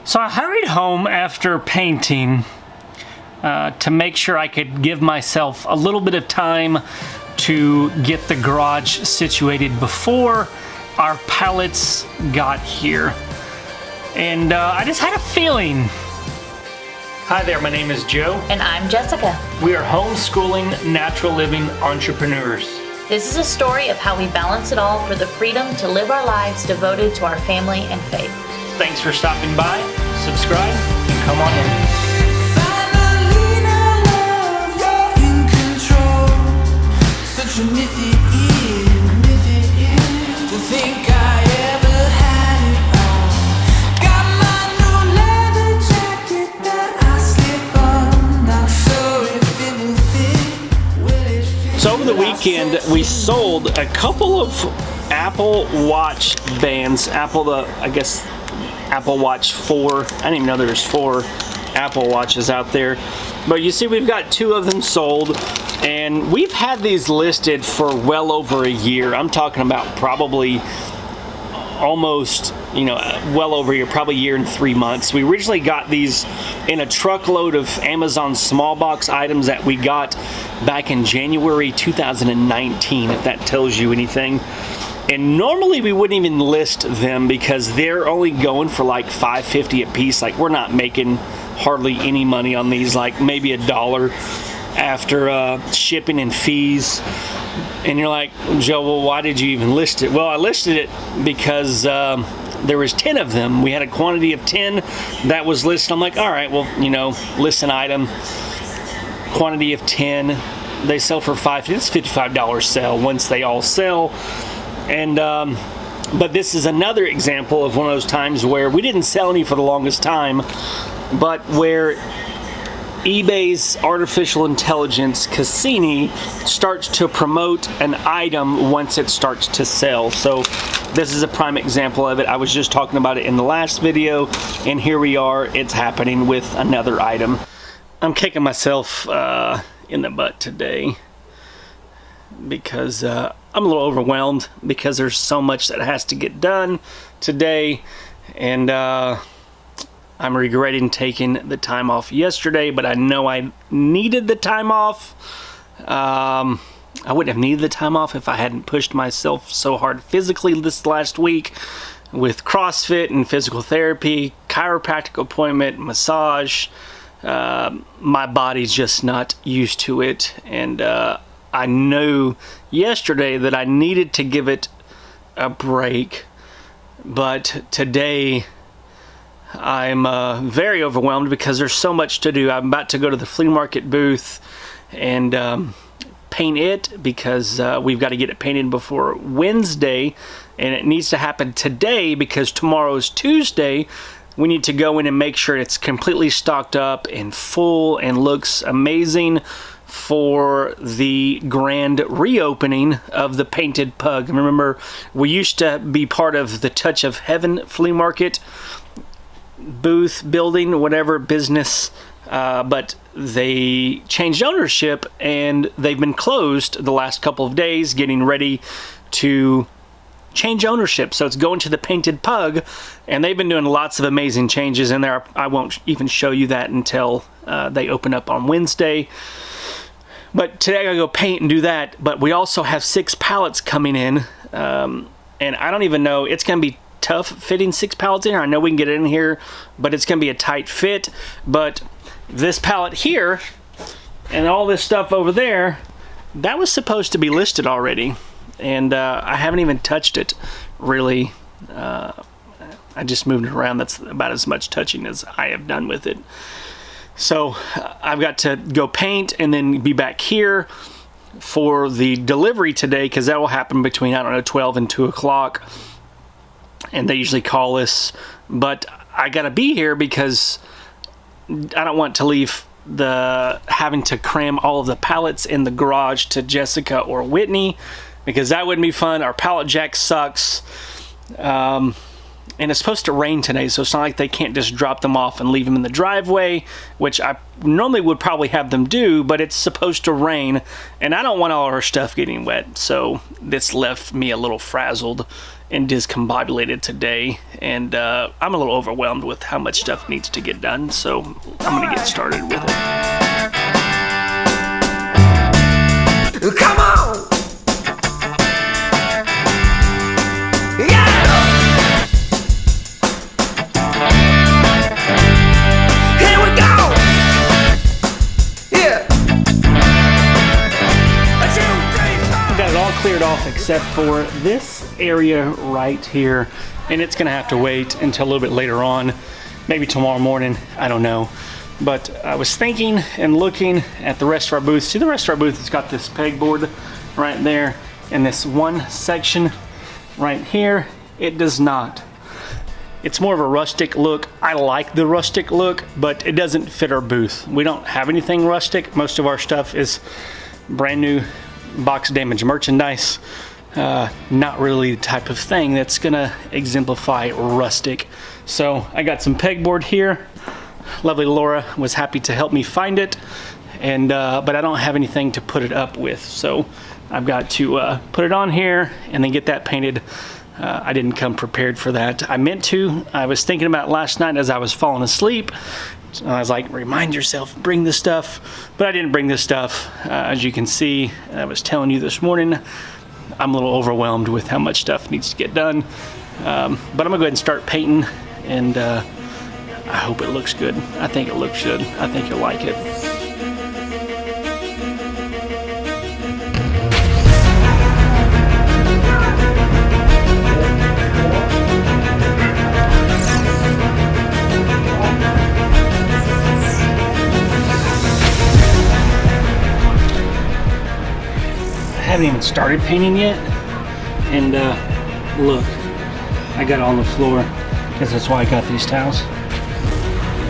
So I hurried home after painting to make sure I could give myself a little bit of time to get the garage situated before our pallets got here. And I just had a feeling. Hi there, my name is Joe. And I'm Jessica. We are homeschooling, natural living entrepreneurs. This is a story of how we balance it all for the freedom to live our lives devoted to our family and faith. Thanks for stopping by, subscribe, and come on in. So over the weekend, we sold a couple of Apple Watch bands. Apple Watch 4. I didn't even know there was 4 Apple Watches out there. But you see, we've got 2 of them sold, and we've had these listed for well over a year. I'm talking about probably almost, well over a year, probably a year and 3 months. We originally got these in a truckload of Amazon small box items that we got back in January 2019, if that tells you anything. And normally we wouldn't even list them because they're only going for like $5.50 a piece. Like, we're not making hardly any money on these, like maybe $1 after shipping and fees. And you're like, Joe, well, why did you even list it? Well, I listed it because there was 10 of them. We had a quantity of 10 that was listed. I'm like, all right, well, list an item, quantity of 10. They sell for $5. It's $55 sale once they all sell. And but this is another example of one of those times where we didn't sell any for the longest time, but where eBay's artificial intelligence, Cassini, starts to promote an item once it starts to sell. So this is a prime example of it. I was just talking about it in the last video, and here we are. It's happening with another item. I'm kicking myself in the butt today because I'm a little overwhelmed because there's so much that has to get done today, and I'm regretting taking the time off yesterday, but I know I needed the time off. I wouldn't have needed the time off if I hadn't pushed myself so hard physically this last week with CrossFit and physical therapy, chiropractic appointment, massage. My body's just not used to it, and I knew yesterday that I needed to give it a break, but today I'm very overwhelmed because there's so much to do. I'm about to go to the flea market booth and paint it because we've got to get it painted before Wednesday, and it needs to happen today because tomorrow's Tuesday. We need to go in and make sure it's completely stocked up and full and looks amazing for the grand reopening of the Painted Pug. Remember, we used to be part of the Touch of Heaven flea market booth, building, whatever business, but they changed ownership and they've been closed the last couple of days, getting ready to change ownership. So it's going to the Painted Pug, and they've been doing lots of amazing changes in there. I won't even show you that until they open up on Wednesday. But today I gotta go paint and do that. But we also have 6 pallets coming in, and I don't even know, it's gonna be tough fitting 6 pallets in here. I know we can get it in here, but it's gonna be a tight fit. But this pallet here and all this stuff over there, that was supposed to be listed already, and I haven't even touched it really. I just moved it around. That's about as much touching as I have done with it. So I've got to go paint and then be back here for the delivery today, because that will happen between, 12 and 2 o'clock. And they usually call us. But I got to be here because I don't want to leave having to cram all of the pallets in the garage to Jessica or Whitney, because that wouldn't be fun. Our pallet jack sucks. And it's supposed to rain today, so it's not like they can't just drop them off and leave them in the driveway, which I normally would probably have them do, but it's supposed to rain, and I don't want all our stuff getting wet, so this left me a little frazzled and discombobulated today, and I'm a little overwhelmed with how much stuff needs to get done, so I'm gonna get started with it. Come on! Yeah! Here we go! Yeah! I got it all cleared off except for this area right here, and it's gonna have to wait until a little bit later on, maybe tomorrow morning, I don't know. But I was thinking and looking at the rest of our booth. See, the rest of our booth has got this pegboard right there, and this one section right here, it does not. It's more of a rustic look. I like the rustic look, but it doesn't fit our booth. We don't have anything rustic. Most of our stuff is brand new box damaged merchandise. Not really the type of thing that's gonna exemplify rustic. So I got some pegboard here. Lovely Laura was happy to help me find it, and but I don't have anything to put it up with, so I've got to put it on here and then get that painted. I didn't come prepared for that. I meant to. I was thinking about last night as I was falling asleep. So I was like, remind yourself, bring this stuff. But I didn't bring this stuff. As you can see, I was telling you this morning, I'm a little overwhelmed with how much stuff needs to get done. But I'm gonna go ahead and start painting, and I hope it looks good. I think it looks good. I think you'll like it. I haven't even started painting yet, and look, I got it on the floor because that's why I got these towels.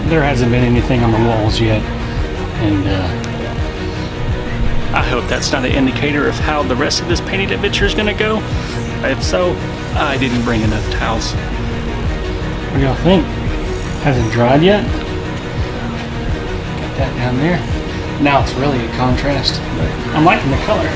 There hasn't been anything on the walls yet, and I hope that's not an indicator of how the rest of this painting adventure is going to go. If so, I didn't bring enough towels. What do y'all think? Hasn't dried yet? Got that down there. Now it's really a contrast, but I'm liking the color.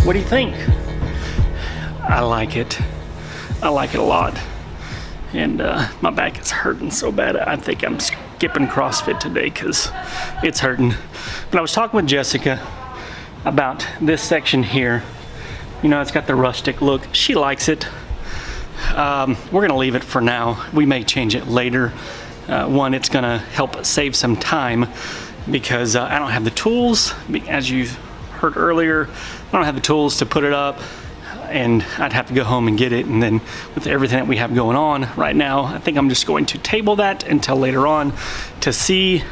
What do you think? I like it. I like it a lot. And my back is hurting so bad. I think I'm skipping CrossFit today because it's hurting. But I was talking with Jessica about this section here. You know, it's got the rustic look. She likes it. We're gonna leave it for now. We may change it later. One, it's gonna help save some time because I don't have the tools, as you heard earlier. I don't have the tools to put it up, and I'd have to go home and get it, and then with everything that we have going on right now, I think I'm just going to table that until later on to see.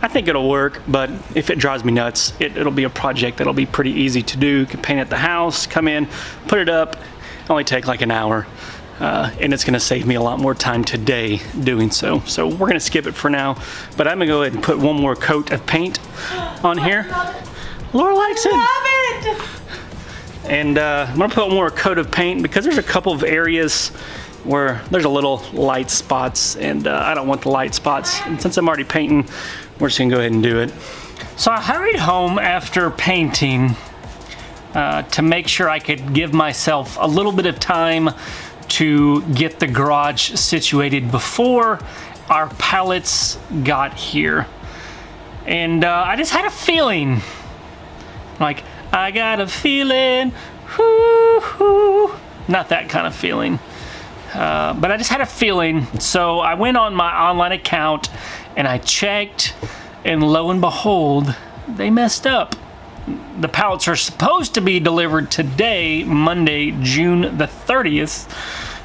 I think it'll work, but if it drives me nuts, it'll be a project that'll be pretty easy to do. You can paint at the house, come in, put it up, only take like an hour, and it's gonna save me a lot more time today doing so. So we're gonna skip it for now, but I'm gonna go ahead and put one more coat of paint on here. Laura likes it. Love it. And I'm gonna put one more coat of paint because there's a couple of areas where there's a little light spots, and I don't want the light spots. And since I'm already painting, we're just gonna go ahead and do it. So I hurried home after painting to make sure I could give myself a little bit of time to get the garage situated before our pallets got here. And I just had a feeling. Like, I got a feeling, whoo. Not that kind of feeling. But I just had a feeling. So I went on my online account and I checked, and lo and behold, they messed up. The pallets are supposed to be delivered today, Monday, June the 30th.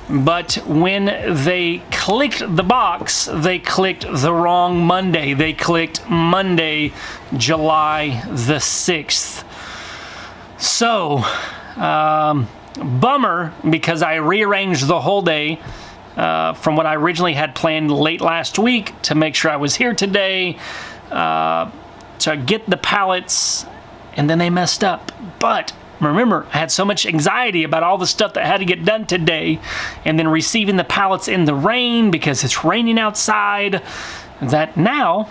But when they clicked the box, they clicked the wrong Monday. They clicked Monday, July the 6th. So, bummer, because I rearranged the whole day from what I originally had planned late last week to make sure I was here today to get the pallets, and then they messed up. But Remember, I had so much anxiety about all the stuff that had to get done today, and then receiving the pallets in the rain because it's raining outside, that now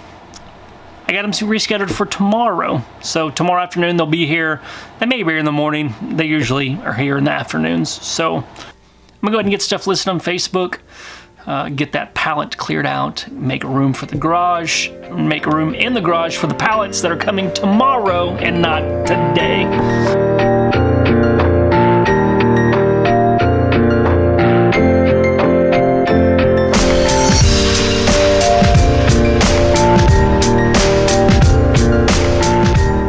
I got them rescheduled for tomorrow. So tomorrow afternoon they'll be here. They may be here in the morning. They usually are here in the afternoons. So I'm gonna go ahead and get stuff listed on Facebook. Get that pallet cleared out, make room for the garage, make room in the garage for the pallets that are coming tomorrow and not today.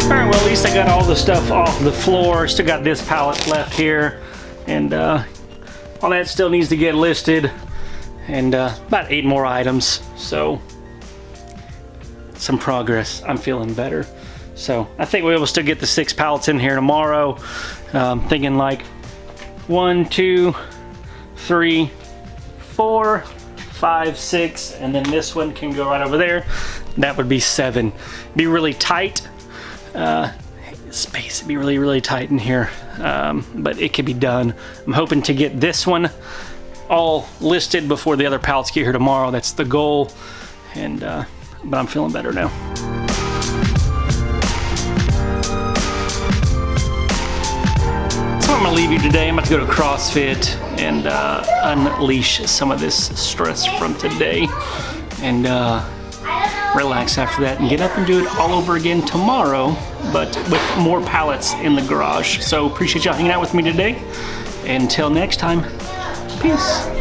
Alright, well at least I got all the stuff off the floor. Still got this pallet left here, and all that still needs to get listed. And about 8 more items, so some progress. I'm feeling better. So I think we'll still get the 6 pallets in here tomorrow. Thinking like 1, 2, 3, 4, 5, 6, and then this one can go right over there. That would be 7. Be really tight. Space would be really, really tight in here, but it could be done. I'm hoping to get this one all listed before the other pallets get here tomorrow. That's the goal, and but I'm feeling better now. So I'm gonna leave you today. I'm about to go to CrossFit and unleash some of this stress from today, and relax after that, and get up and do it all over again tomorrow, but with more pallets in the garage. So appreciate y'all hanging out with me today. Until next time, peace.